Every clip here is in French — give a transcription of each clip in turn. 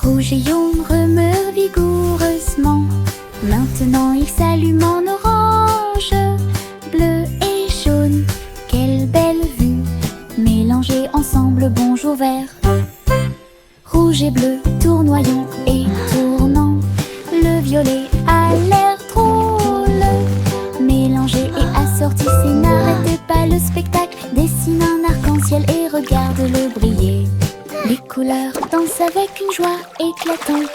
Rouge et jaune remeurent vigoureusement. Maintenant il s'allume en orange. Bleu et jaune, quelle belle vue. Mélangés ensemble, bonjour vert. Rouge et bleu, tournoyant et tournant. Le violet a l'air drôle. Mélangé et assorti, c'est n'arrêtez pas le spectacle. Dessine un arc-en-ciel et regarde-le briller. Les couleurs dansent avec une joie éclatante.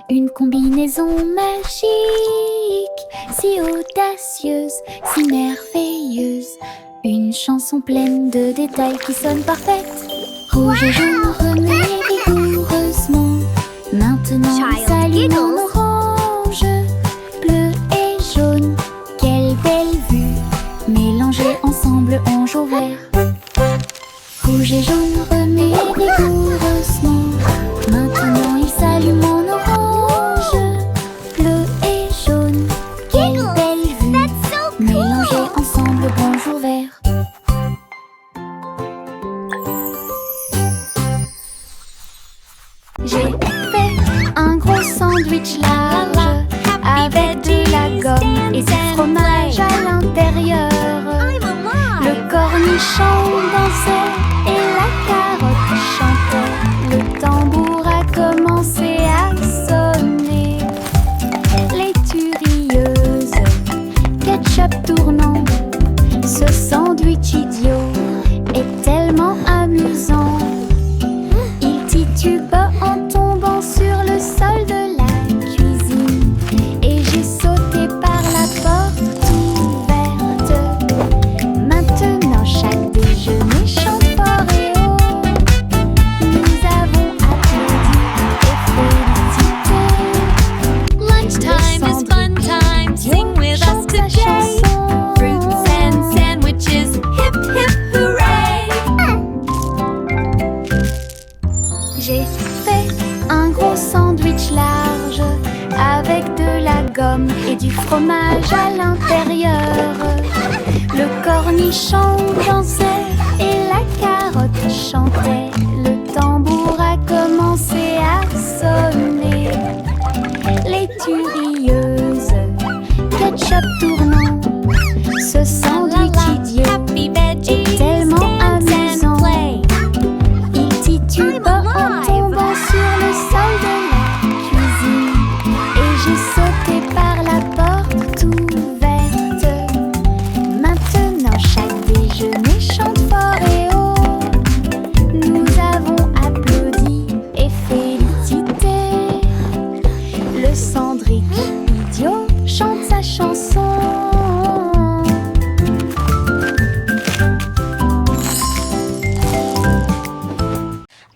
Une combinaison magique, si audacieuse, si merveilleuse. Une chanson pleine de détails qui sonne parfaite. Rouge et jaune remuent vigoureusement. Maintenant il s'allume en orange. Bleu et jaune, quelle belle vue. Mélangés ensemble, on joue vert. Rouge et jaune remuent vigoureusement. Maintenant il s'allume en orange. Bleu et jaune, quelle belle vue. Mélangés ensemble, bonjour vert. J'ai fait un gros sandwich large avec de la gomme et du fromage à l'intérieur. Le cornichon dansait et la carotte chantait. Le tambour a commencé à sonner. Laitue rieuse, ketchup tournant. Ce sandwich idiot est tellement amusant. Il titube en tombant sur le sol de la cuisine. Et j'ai sauté par la porte ouverte. Maintenant chaque déjeuner chante fort et haut. Nous avons applaudi et félicité. Lunchtime is fun time. Sing with us today. Fruits and sandwiches. Hip hip hooray! J'ai fait un gros sandwich large avec de la gomme et du fromage à l'intérieur. Le cornichon dansait et la carotte chantait. Le tambour a commencé à sonner. Laitue rieuse, ketchup tournant. Ce sandwich idiot Happy veggies. est tellement Dance and amusant. play. Il titube en tombant sur le sol de la cuisine. Et j'ai sauté par la porte ouverte. Maintenant chaque déjeuner chante fort et haut. Nous avons applaudi et félicité. Le cendrier idiot chante sa chanson.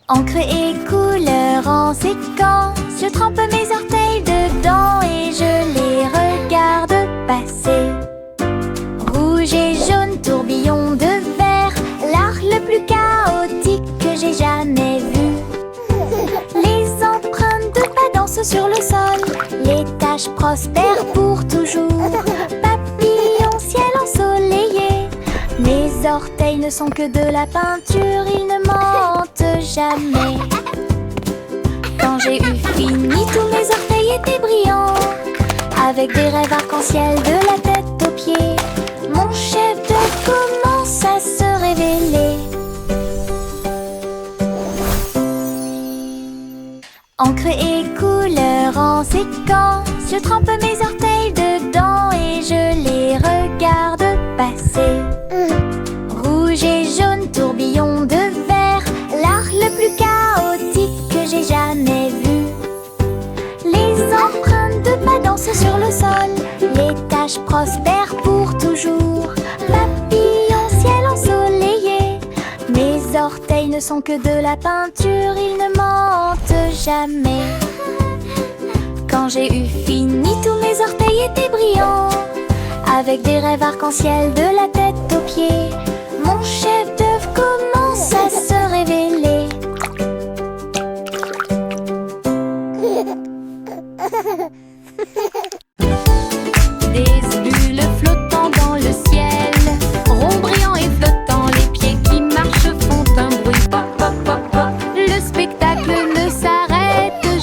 Encre et couleur en séquence. Je trempe mes orteils dedans et je les regarde passer. Rouge et jaune, tourbillon de verre. L'art le plus chaotique que j'ai jamais vu. Les empreintes de pas dansent sur le sol. Les taches prospèrent pour toujours. Papillon, ciel ensoleillé. Mes orteils ne sont que de la peinture, ils ne mentent jamais. Quand j'ai eu fini, tous mes orteils étaient brillants. Avec des rêves arc-en-ciel de la tête aux pieds. Mon chef-d'œuvre commence à se révéler. Encre et couleur en séquence. Je trempe mes orteils dedans et je les regarde passer. Rouge et jaune, tourbillon de verre. L'art le plus chaotique que j'ai jamais vu. Les empreintes de pas dansent sur le sol. Les taches prospèrent pour toujours. Papillon, ciel ensoleillé. Mes orteils ne sont que de la peinture, ils ne mentent jamais. Quand j'ai eu fini, tous mes orteils étaient brillants. Avec des rêves arc-en-ciel de la tête aux pieds. Mon chef-d'œuvre commence à se révéler. Des bulles flottant dans le ciel, rond brillant et flottant, les pieds qui marchent font un bruit pop pop pop pop. Le spectacle ne s'arrête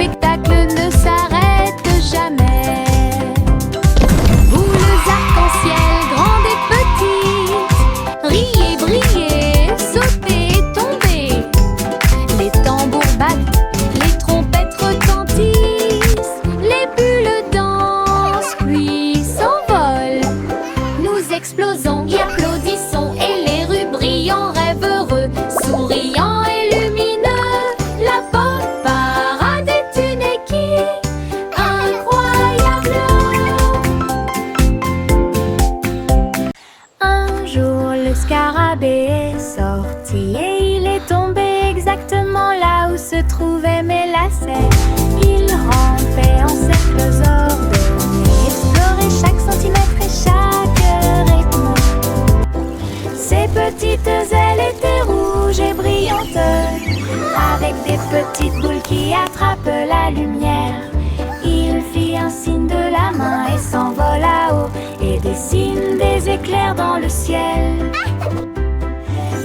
spectacle ne s'arrête jamais. Boules arc-en-ciel, grandes et petites, riez, brillez, sautez et tombez. Les tambours battent, les trompettes retentissent, les bulles dansent puis s'envolent. Nous explosons et applaudissons, et les rues brillent en rêve heureux, souriant et lumineux. La bonne parade est une équipe incroyable. Un jour, le scarabée est sorti et il est tombé exactement là où se trouvait mes lacets. Il rampait en cercles ordonnés, explorait chaque centimètre et chaque rythme. Ses petites ailes étaient rouges et brillantes, avec des petites boules qui attrapent la lumière. Il fit un signe de la main et s'envola haut, et dessine des éclairs dans le ciel.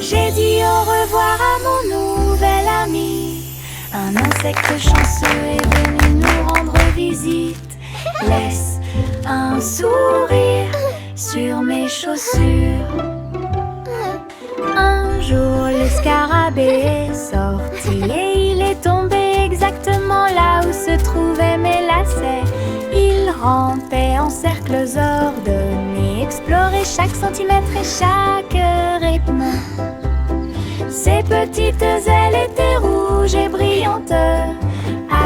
J'ai dit au revoir à mon nouvel ami. Un insecte chanceux est venu nous rendre visite. Laisse un sourire sur mes chaussures. Un jour, le scarabée est sorti et il est tombé exactement là où se trouvaient mes lacets. Il rampait en cercles ordonnés, explorait chaque centimètre et chaque rythme. Ses petites ailes étaient rouges et brillantes,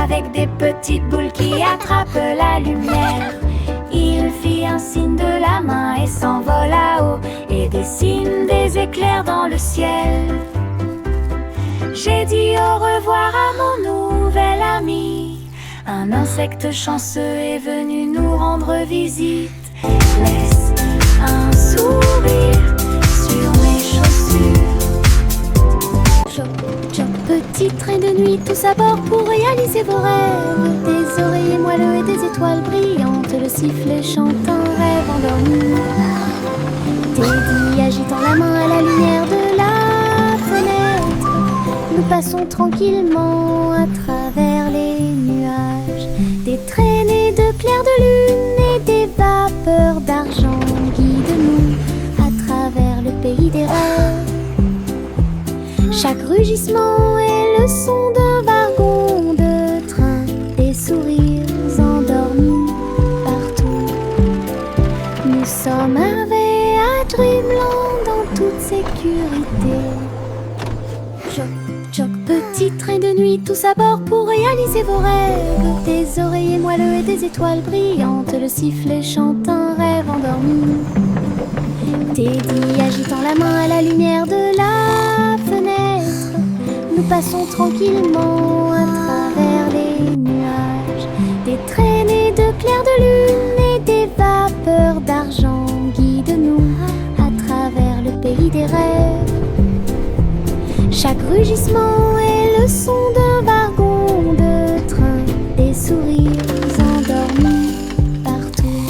avec des petites boules qui attrapent la lumière. Il fit un signe de la main et s'envola haut, et dessine des éclairs dans le ciel. J'ai dit au revoir à mon nouvel ami. Un insecte chanceux est venu nous rendre visite. Laisse un sourire sur mes chaussures. Choc, choc, petit train de nuit, tous à bord pour réaliser vos rêves. Des oreillers moelleux et des étoiles brillantes, le sifflet chante un rêve endormi. Teddy agitant la main à la lumière de la fenêtre. Nous passons tranquillement à travers les nuages. Des traînées de clairs de lune et des vapeurs d'argent guident-nous à travers le pays des rêves. Chaque rugissement est le son d'un wagon de train, des sourires endormis partout. Nous sommes arrivés à Dreamland en toute sécurité. Choc, choc, petit train de nuit, tous à bord pour réaliser vos rêves. Des oreillers moelleux et des étoiles brillantes, le sifflet chante un rêve endormi. Teddy agitant la main à la lumière de la fenêtre. Nous passons tranquillement à travers les nuages. Des traînées de clairs de lune et des vapeurs d'argent guident-nous à travers le pays des rêves. Chaque rugissement est le son d'un wagon de train, des sourires endormis partout.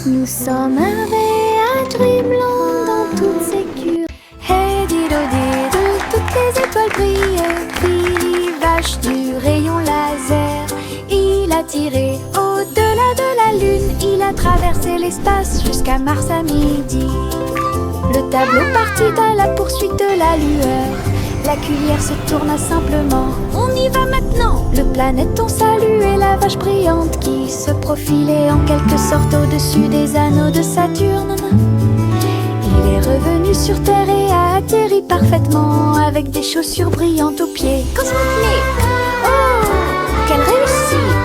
Nous sommes arrivés à Dreamland en toute sécurité. Hey dido dido, toutes les étoiles brillent. Billy vache du rayon laser. Il a tiré au-delà de la lune. Il a traversé l'espace jusqu'à Mars à midi. Le tableau partit à la poursuite de la lueur. La cuillère se tourna simplement. On y va maintenant. Le planéton saluait la vache brillante qui se profilait en quelque sorte au-dessus des anneaux de Saturne. Il est revenu sur Terre et a atterri parfaitement avec des chaussures brillantes aux pieds. Cosmic! Oh, quelle réussite!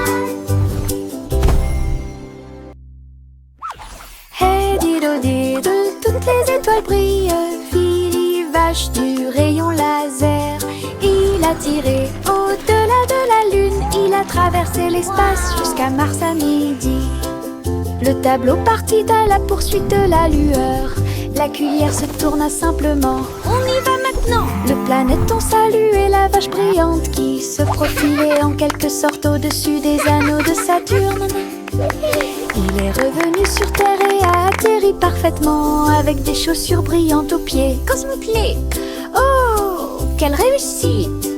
Hey dido dido, toutes les étoiles brillent. Billy vache du rayon laser. Il a tiré au-delà de la lune. Il a traversé l'espace jusqu'à Mars à midi. Le tableau partit à la poursuite de la lueur. La cuillère se tourna simplement. On y va maintenant. Le planéton saluait la vache brillante qui se profilait en quelque sorte au-dessus des anneaux de Saturne. Il est revenu sur Terre et a atterri parfaitement avec des chaussures brillantes aux pieds. Cosmic! Oh, quelle réussite!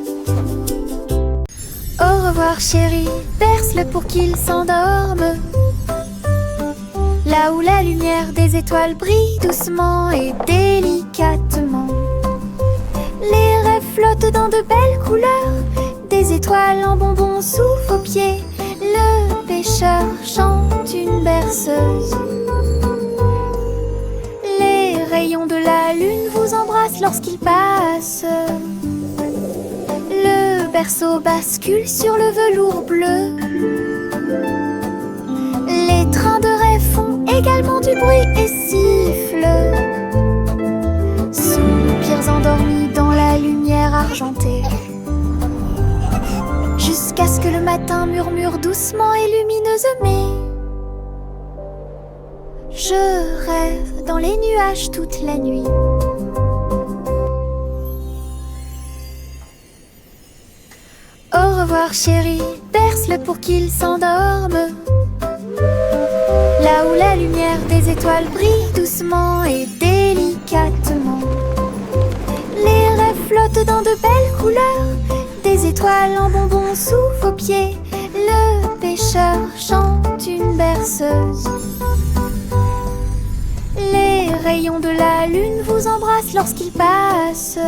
Au revoir chéri, berce-le pour qu'il s'endorme. Là où la lumière des étoiles brille doucement et délicatement. Les rêves flottent dans de belles couleurs, des étoiles en bonbons sous vos pieds. Le pêcheur chante une berceuse. Les rayons de la lune vous embrassent lorsqu'il passe. Le berceau bascule sur le velours bleu. Les trains de rêve font également du bruit et sifflent. Soupirs endormis dans la lumière argentée. Jusqu'à ce que le matin murmure doucement et lumineusement. Je rêve dans les nuages toute la nuit. Au revoir chéri, berce-le pour qu'il s'endorme. Là où la lumière des étoiles brille doucement et délicatement. Les rêves flottent dans de belles couleurs, des étoiles en bonbons sous vos pieds. Le pêcheur chante une berceuse. Les rayons de la lune vous embrassent lorsqu'il passe.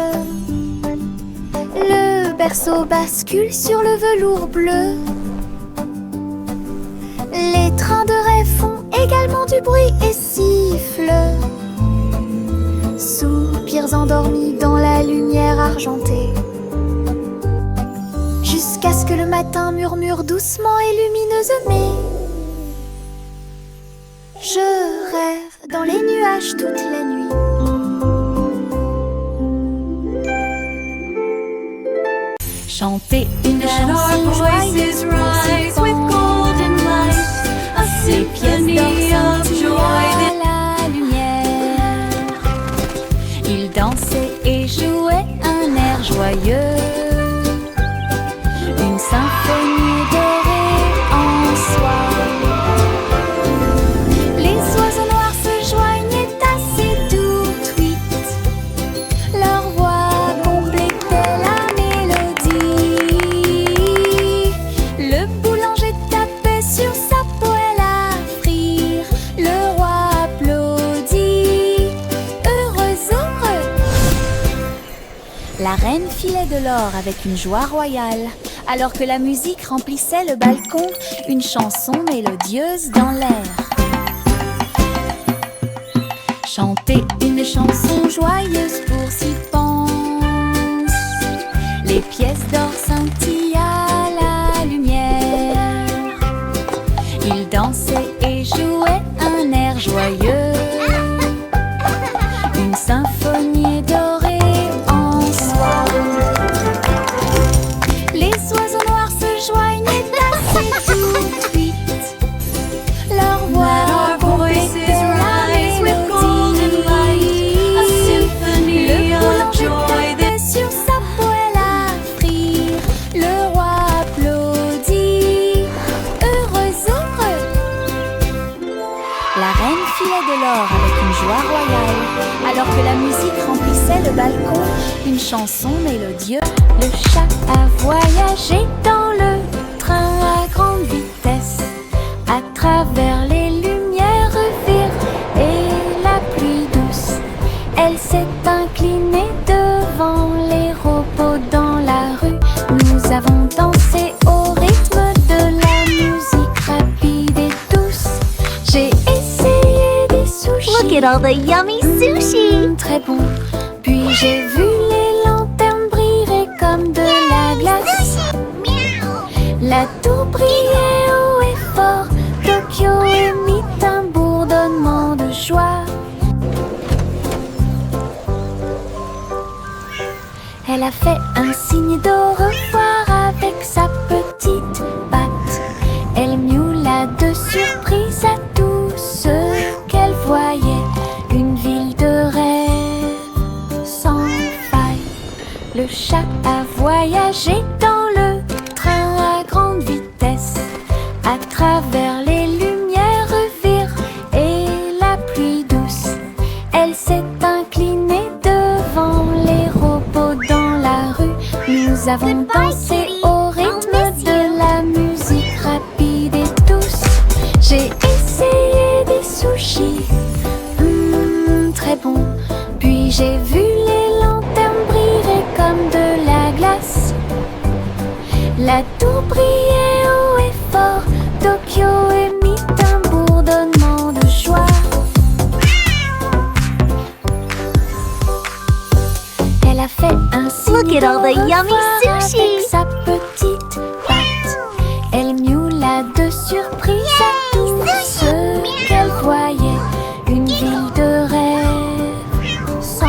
Le berceau bascule sur le velours bleu. Les trains de rêve font également du bruit et sifflent. Soupirs endormis dans la lumière argentée. Jusqu'à ce que le matin murmure doucement et lumineusement. Je rêve dans les nuages toute la nuit. Chantez une chanson joyeuse rise with golden light, a symphony of joy à la lumière. Il dansait et jouait un air joyeux, une symphonie dorée en soi. Les oiseaux noirs se joignaient à ces doux tweets. Leur voix complétait la mélodie. Le boulanger tapait sur sa poêle à frire. Le roi applaudit, heureux, heureux. La reine filait de l'or avec une joie royale, alors que la musique remplissait le balcon, une chanson mélodieuse dans l'air. Chantez une chanson joyeuse pour s'y pense. Les pièces d'or scintillent à la lumière. Ils dansaient et jouaient un air joyeux, une symphonie dorée en soi. Les oiseaux noirs se joignaient à ces doux tweets. Leur voix complétait la mélodie. Le boulanger tapait sur sa poêle à frire. Le roi applaudit, heureux, heureux. La reine filait de l'or avec une joie royale, alors que la musique remplissait le balcon, une chanson mélodieuse. Le chat a voyagé dans le train à grande vitesse, à travers les lumières vives et la pluie douce. Elle s'est inclinée devant les robots dans la rue. Nous avons dansé au rythme de la musique rapide et douce. J'ai essayé des sushis. Look at all the yummy sushi! Très bon. Puis j'ai vu les lanternes briller comme de la glace. La tour brillait haut et fort. Tokyo émit un bourdonnement de joie. Elle a fait un signe d'au revoir avec sa petite patte. Elle miaula de surprise à tout ce qu'elle voyait. Une ville de rêve sans faille. Le chat a voyagé dans le train à grande vitesse, à travers les lumières vives et la pluie douce. Elle s'est inclinée devant les robots dans la rue. Nous avons dansé au rythme criait haut et fort. Tokyo émit un bourdonnement de joie. Elle a fait un signe. Look at all the yummy avec sushi. sa petite patte. Elle miaula de surprise à tout ce qu'elle voyait. Une ville de rêve sans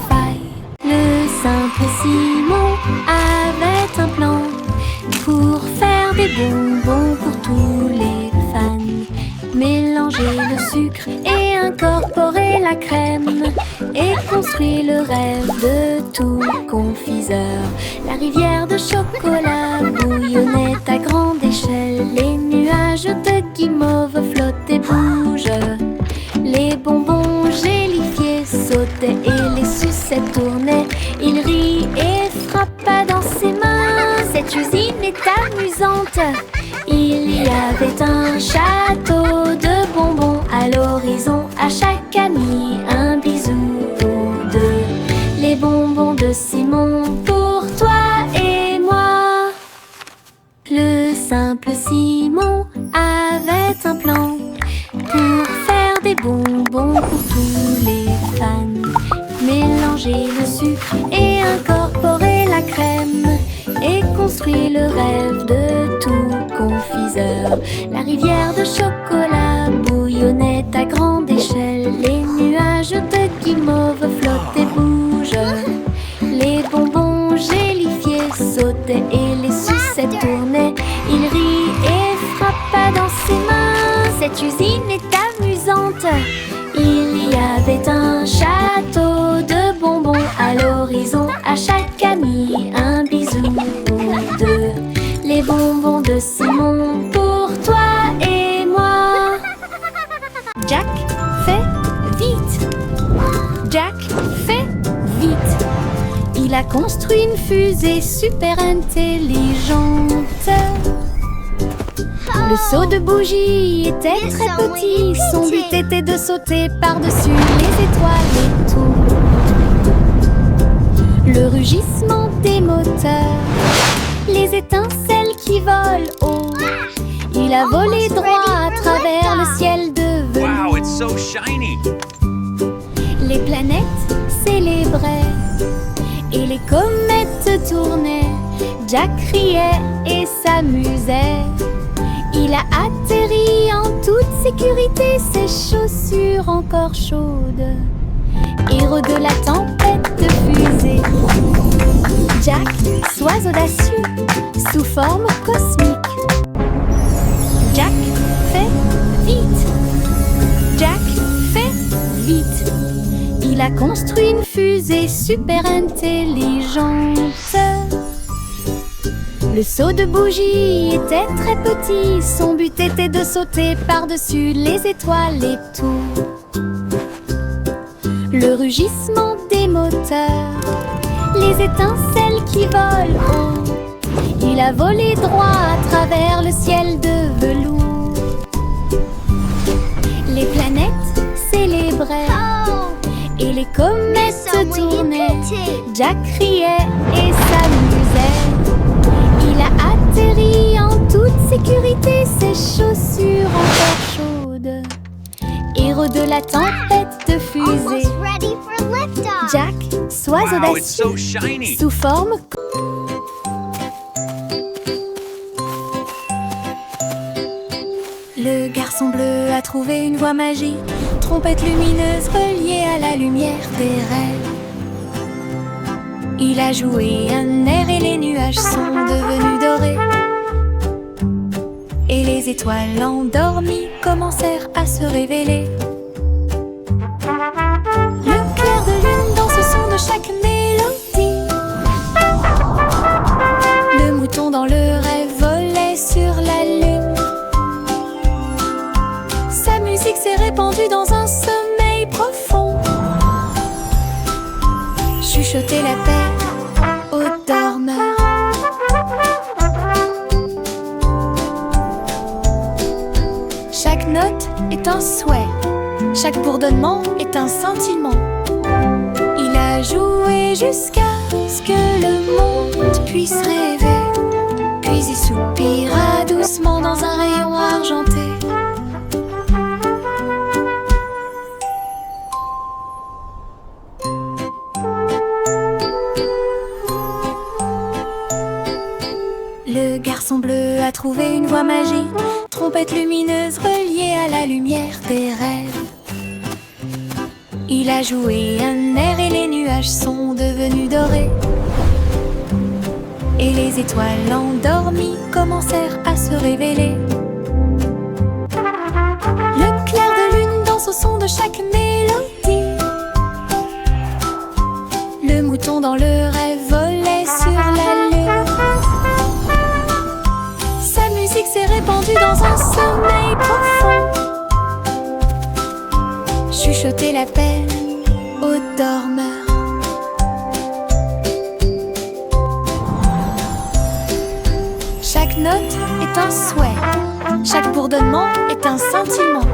faille. Le simple Simon avait un plan pour faire des bonbons pour tous les fans. Mélanger le sucre et incorporer la crème et construire le rêve de tout confiseur. La rivière de chocolat bouillonnait à grande échelle. Les nuages de guimauve flottaient et bougent. Les bonbons gélifiés sautaient et les sucettes tournaient. Il rit et frappa dans ses mains. Cette usine est amusante. Il y avait un château de bonbons à l'horizon. À chaque ami un bisou ou deux. Les bonbons de Simon pour toi et moi. Le simple Simon avait un plan pour faire des bonbons pour tous les fans. Mélanger le sucre et incorporer la crème et construire le rêve de tout confiseur. La rivière de chocolat bouillonnait à grande échelle. Les nuages de guimauve flottent et bougent. Les bonbons gélifiés sautaient et les sucettes tournaient. Il rit et frappa dans ses mains. Cette usine est amusante. Il y avait un château de bonbons à l'horizon. À chaque ami un bisou ou deux. Les bonbons de Simon pour toi et moi. Jack fait vite. Jack fait vite. Il a construit une fusée super intelligente. Le seau de bougie était très petit. Son but était de sauter par-dessus les étoiles et tout. Le rugissement des moteurs, les étincelles qui volent haut. Il a volé droit à travers le ciel de velours. Wow, it's so shiny. Les planètes célébraient et les comètes tournaient. Jack riait et s'amusait. Il a atterri en toute sécurité, ses chaussures encore chaudes. Héros de la tempête de fusée. Jack, sois audacieux, sous forme cosmique. Jack fait vite. Jack fait vite. Il a construit une fusée super intelligente. Le seau de bougie était très petit. Son but était de sauter par-dessus les étoiles et tout. Le rugissement des moteurs, les étincelles qui volent haut. Il a volé droit à travers le ciel de velours. Les planètes célébraient et les comètes tournaient. Jack riait et s'amusait. Il a atterri en toute sécurité, ses chaussures encore chaudes. Héros de la tempête de fusée. Jack, sois Wow, it's so audacieux, shiny. sous forme. Le garçon bleu a trouvé une voie magique, trompette lumineuse reliée à la lumière des rêves. Il a joué un air et les nuages sont devenus dorés. Et les étoiles endormies commencèrent à se révéler. Le clair de lune dans ce son de chaque mélodie. Le mouton dans le rêve volait sur la lune. Sa musique s'est répandue dans un sommeil profond. Chuchoter la paix aux dormeurs. Chaque note est un souhait, chaque bourdonnement est un sentiment. Il a joué jusqu'à ce que le monde puisse rêver. Puis puis il soupira doucement dans un rayon argenté. Le garçon bleu a trouvé une voie magique, trompette lumineuse reliée à la lumière des rêves. Il a joué un air et les nuages sont devenus dorés. Et les étoiles endormies commencèrent à se révéler. Le clair de lune danse au son de chaque mélodie. Le mouton dans le rêve volait sur la lune. Sa musique s'est répandue dans un sommeil profond. Chuchoter l'appel aux dormeurs. Chaque note est un souhait, chaque bourdonnement est un sentiment.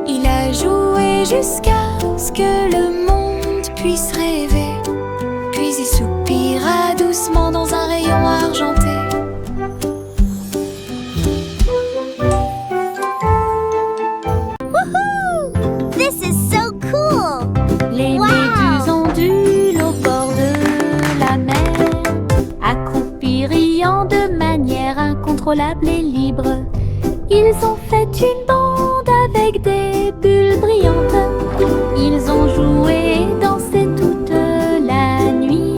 Il a joué jusqu'à ce que le monde puisse rêver. Puis il soupira doucement dans un rayon argenté. This is so cool! Les Wow! méduses ondulent au bord de la mer, accroupis riant de manière incontrôlable et libre. Ils ont fait une bande avec des bulles brillantes. Ils ont joué et dansé toute la nuit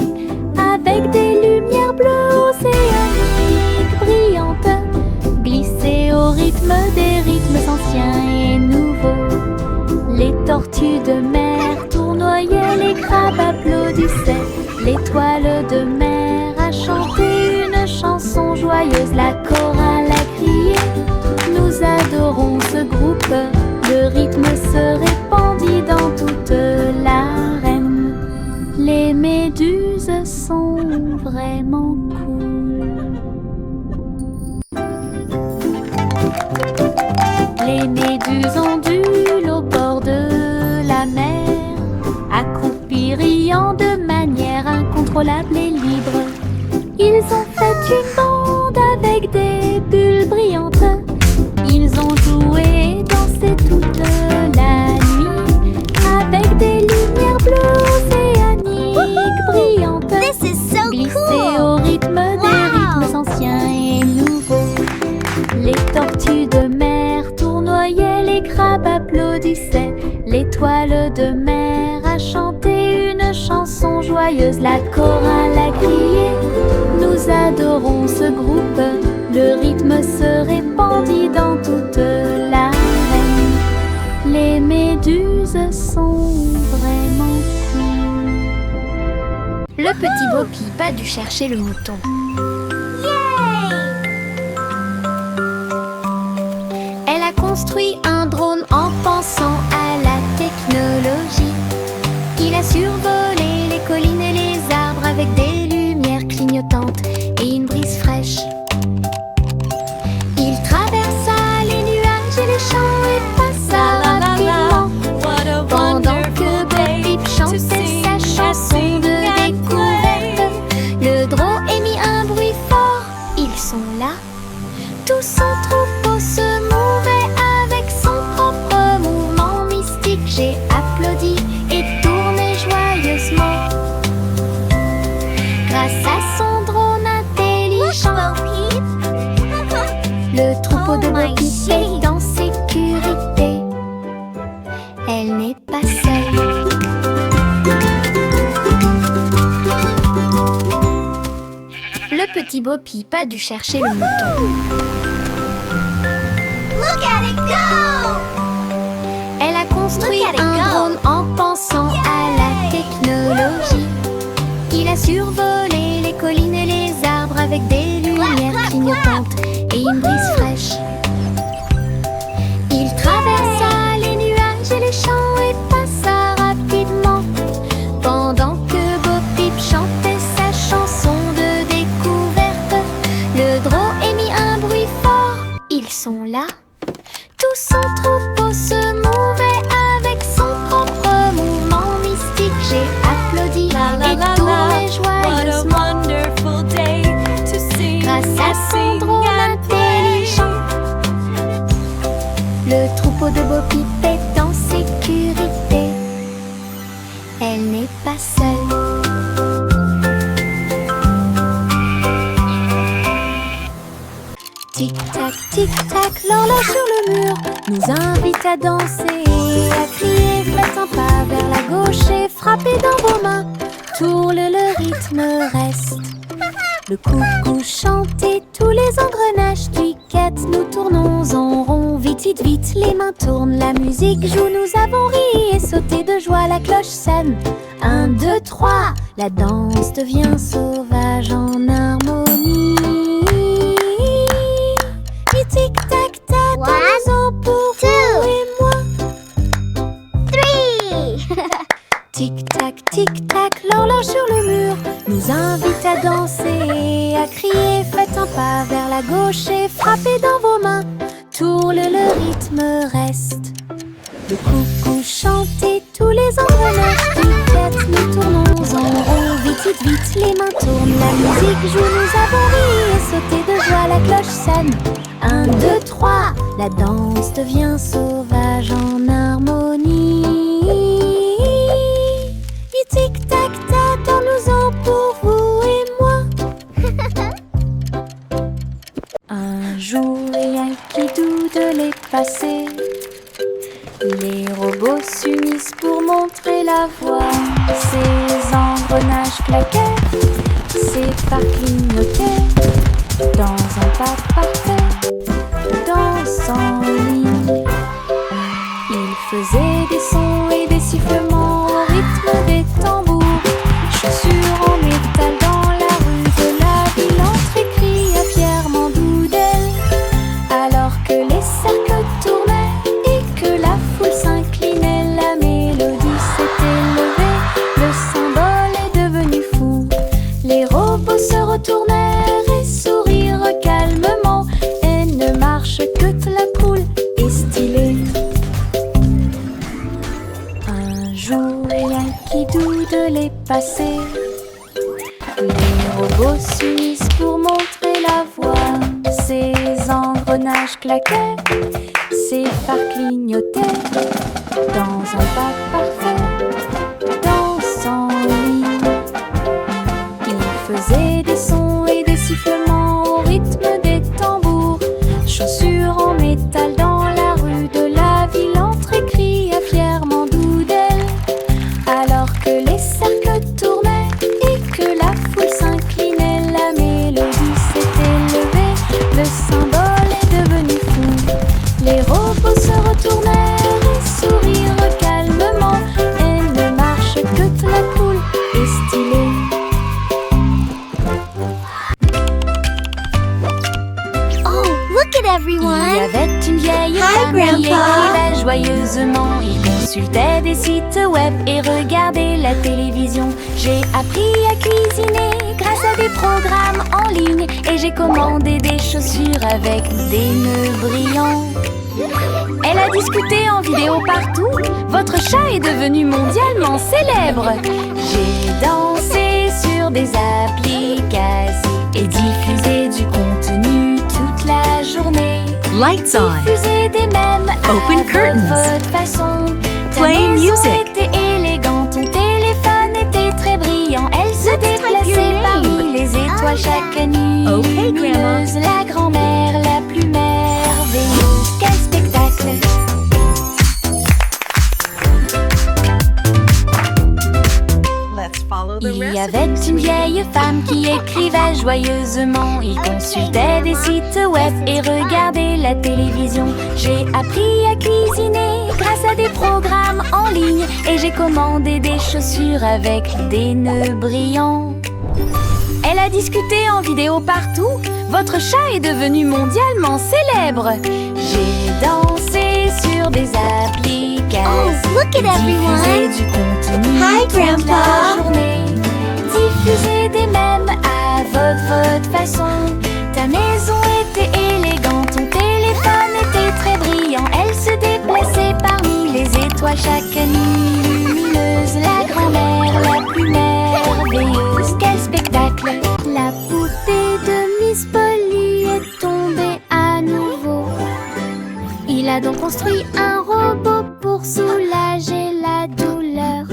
avec des lumières bleues océaniques brillantes, glissées au rythme des rythmes anciens et nouveaux. Les tortues de mer tournoyaient, les crabes applaudissaient. L'étoile de mer a chanté une chanson joyeuse. La chorale a crié, nous adorons ce groupe. Le rythme se répandit dans toute l'arène. Les méduses sont vraiment cool. Les méduses ondulent au bord de la mer, accroupis riant de manière incontrôlable et libre. Ils ont fait une bande avec des bulles brillantes. Ils ont joué et dansé toute la nuit avec des lumières bleues océaniques brillantes, This is so glissées cool! au rythme des rythmes anciens et nouveaux. Les tortues de mer tournoyaient, les crabes applaudissaient. L'étoile de mer a chanté une chanson joyeuse. La chorale a crié, nous adorons ce groupe. Le rythme se répandit dans toute l'arène. Les méduses sont vraiment cool. Le petit Bo Peep a dû chercher le mouton. Elle a construit un drone en pensant à la technologie. Il a survolé les collines et les arbres avec des lumières clignotantes et une brise fraîche. Il traversa les nuages et les champs et passa rapidement pendant que Bo Peep chantait sa chanson de découverte. Le drone émit un bruit fort. Ils sont là. Tout son troupeau se mouvait avec son propre mouvement mystique. J'ai applaudi et tourné joyeusement. Grâce à son drone intelligent, le troupeau de Bo Peep est en sécurité. Elle n'est pas seule. Le petit Bo Peep a dû chercher le mouton. Look at it go! Elle a construit Look at it un go. drone en pensant à la technologie. Il a survolé les collines et les arbres avec des lumières clignotantes et une brise fraîche. Il traversa les nuages et les champs et passa rapidement pendant que Bo Peep chantait sa chanson de découverte. Le drone émit un bruit fort. Ils sont là. Tout son troupeau se mouvait avec son propre mouvement mystique. J'ai applaudi et tourné joyeusement. Grâce à peau de Bo Peep est en sécurité. Elle n'est pas seule. Tic-tac, l'horloge sur le mur nous invite à danser et à crier. Faites un pas vers la gauche et frappez dans vos mains. Tourle, le rythme reste. Le coucou chante et tous les engrenages cliquettent. Nous tournons en rond, vite, vite, vite. Les mains tournent, la musique joue. Nous avons ri et sauté de joie. La cloche sonne. 1, 2, 3. La danse devient sauvage en harmonie. Tic-tac-tac, dansons pour vous et moi. 3. Tic-tac, l'horloge sur le mur nous invite à danser et à crier. Faites un pas vers la gauche et frappez dans vos mains. Tourle, le rythme reste. Le coucou chante et tous les engrenages cliquettent. Nous tournons en rond, vite, vite, vite. Les mains tournent, la musique joue. Nous avons ri et sauté de joie. La cloche sonne. 1, 2, 3. La danse devient sauvage en harmonie. Tic-tac-tac, dansons pour vous et moi. Un jour, il y a qui doute les passés. Les robots s'unissent pour montrer la voie. Ces engrenages claquaient, ces phares clignotaient. Dans un pas parfait, danse en ligne. Il faisait des sons et des sifflements au rythme des tambours. Chaussures en métal dans la rue de la ville. Entrée cria fièrement Doodle. Alors que les cercles tournaient et que la foule s'inclinait, la mélodie s'était levée. Le symbole est devenu fou. Les robots se retournèrent et sourirent calmement. Et ne marche que la cool et stylée. Un jour, il y a qui doute les passés. Les robots s'unissent pour montrer la voie. Ces engrenages claquaient, ces phares clignotaient. Dans un pas parfait, danse en ligne. Il faisait des sons et des sifflements au rythme des tambours. Chaussures en métal dans la rue de la ville. Entrée cria fièrement Doodle. Alors que les cercles tournaient et que la foule s'inclinait, la mélodie s'était levée. Le symbole est devenu fou. Les robots se retournèrent et sourirent calmement. Et ne marche que la cool et stylée. Oh, look at Il y everyone. avait une vieille Hi, femme qui Grandpa. écrivait joyeusement. Il consultait des sites web et regardait la télévision. J'ai appris à cuisiner grâce à des programmes en ligne. Et j'ai commandé des chaussures avec des nœuds brillants. Elle a discuté en vidéo partout. Votre chat est devenu mondialement célèbre. J'ai dansé sur des applications et diffusé du contenu toute la journée. Lights on. Diffuser des mèmes Open à curtains. votre façon. Ta Play maison music. était élégante, ton téléphone était très brillant. Elle se déplaçait your parmi les étoiles chaque nuit. Okay, Grandma. Lumineuse, la grand-mère la plus merveilleuse. Quel spectacle! Let's follow the Il y recipe. avait une vieille femme qui écrivait joyeusement. Il consultait des sites web et regardait la télévision. J'ai appris à cuisiner grâce à des programmes en ligne. Et j'ai commandé des chaussures avec des nœuds brillants. Elle a discuté en vidéo partout. Votre chat est devenu mondialement célèbre. J'ai dansé sur des applications. Oh, look at everyone. Diffusé du contenu Hi, toute la Grandpa. journée. Diffuser des mèmes à votre façon. Ta maison était élégante, ton téléphone était très brillant. Elle se déplaçait parmi les étoiles chaque nuit. Lumineuse, la grand-mère la plus merveilleuse. Quel spectacle! La poupée de Miss Polly est tombée à nouveau. Il a donc construit un pour soulager la douleur.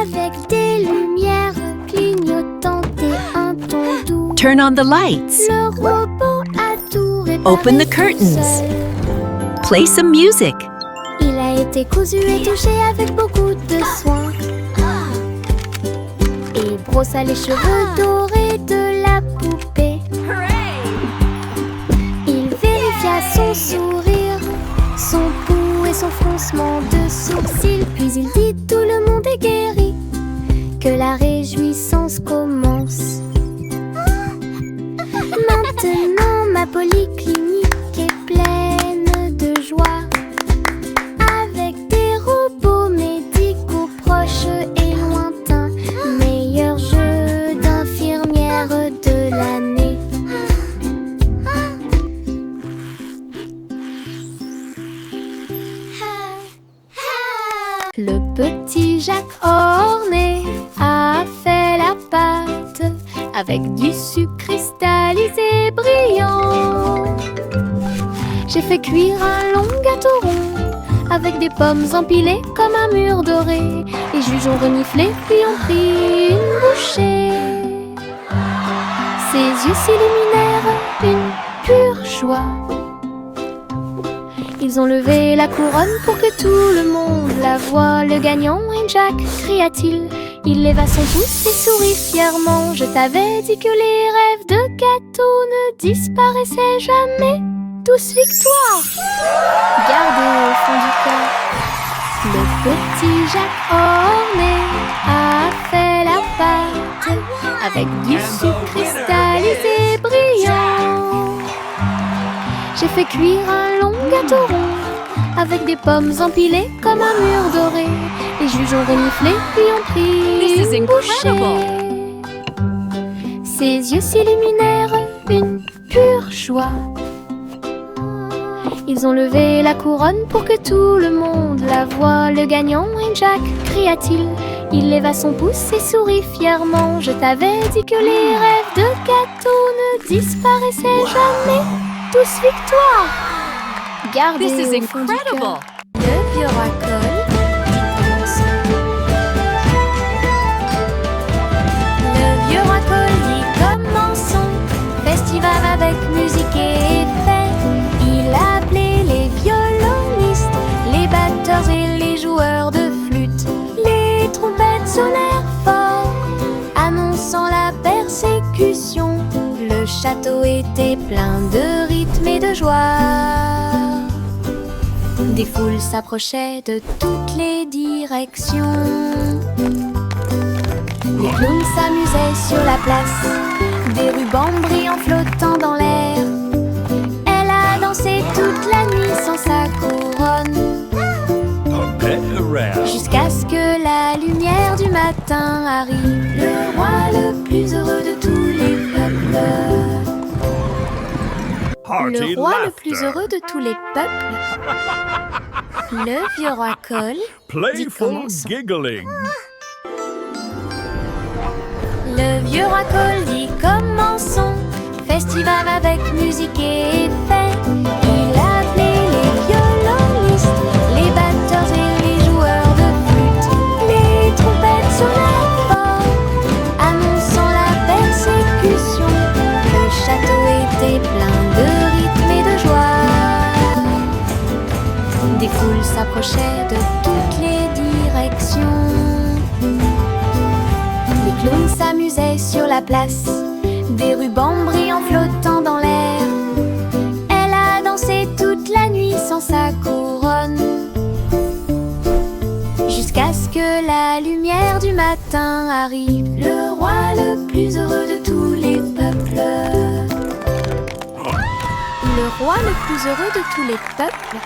Avec des lumières clignotantes et un ton doux, Turn on the lights. le robot a tout réparé Open the tout curtains. seul. Play some music. Il a été cousu et touché avec beaucoup de soin. Et brossa les cheveux dorés de la poupée. Il vérifia son sourire, son pouls et son froncement de sourcils. Puis il dit: tout le monde est guéri, que la réjouissance commence. Maintenant ma polyclinique est pleine de joie, avec des robots médicaux proches et lointains, meilleur jeu d'infirmière de l'année. Le petit Jacques orné a fait la pâte avec du sucre cristallisé brillant. J'ai fait cuire un long gâteau rond avec des pommes empilées comme un mur doré. Les juges ont reniflé puis ont pris une bouchée. Ses yeux s'illuminèrent une pure joie. Ils ont levé la couronne pour que tout le monde la voie. Le gagnant est Jack, cria-t-il. Il leva son pouce et sourit fièrement. Je t'avais dit que les rêves de gâteau ne disparaissaient jamais. Tous victoire! Gardez au fond du cœur. Le petit Jacques orné a fait la pâte avec du sucre cristallisé brillant. J'ai fait cuire un long gâteau rond avec des pommes empilées comme un mur doré. Les juges ont reniflé puis ont pris This is une incredible. bouchée. Ses yeux s'illuminèrent une pure joie. Ils ont levé la couronne pour que tout le monde la voie. Le gagnant est Jack, cria-t-il. Il leva son pouce et sourit fièrement. Je t'avais dit que les rêves de gâteau ne disparaissaient jamais. Tous victoire! Gardez This is au fond du cœur. incredible. Le vieux racole dit commençons. Le vieux racole dit commençons. Festival avec musique et effet. Il a appelé les violonistes, les batteurs et les joueurs de flûte. Les trompettes sonnèrent fort, annonçant la persécution. Le château était plein de rythme et de joie. Des foules s'approchaient de toutes les directions. Les clowns s'amusaient sur la place, des rubans brillants flottant dans l'air. Elle a dansé toute la nuit sans sa couronne, jusqu'à ce que la lumière du matin arrive. Le roi le plus heureux de tous les peuples. Le roi le plus heureux de tous les peuples. Le vieux roi Cole dit Playful commençons. giggling. Le vieux roi Cole dit commençons. Festival avec musique et effet. Il a appelé les violonistes, les batteurs et les joueurs de flûte. Les trompettes sonnèrent fort, annonçant la persécution. Le château était plein de rythme et de joie. Des foules s'approchaient de toutes les directions. Les clowns s'amusaient sur la place, des rubans brillants flottant dans l'air. Elle a dansé toute la nuit sans sa couronne, jusqu'à ce que la lumière du matin arrive. Le roi le plus heureux de tous les peuples. Le roi le plus heureux de tous les peuples.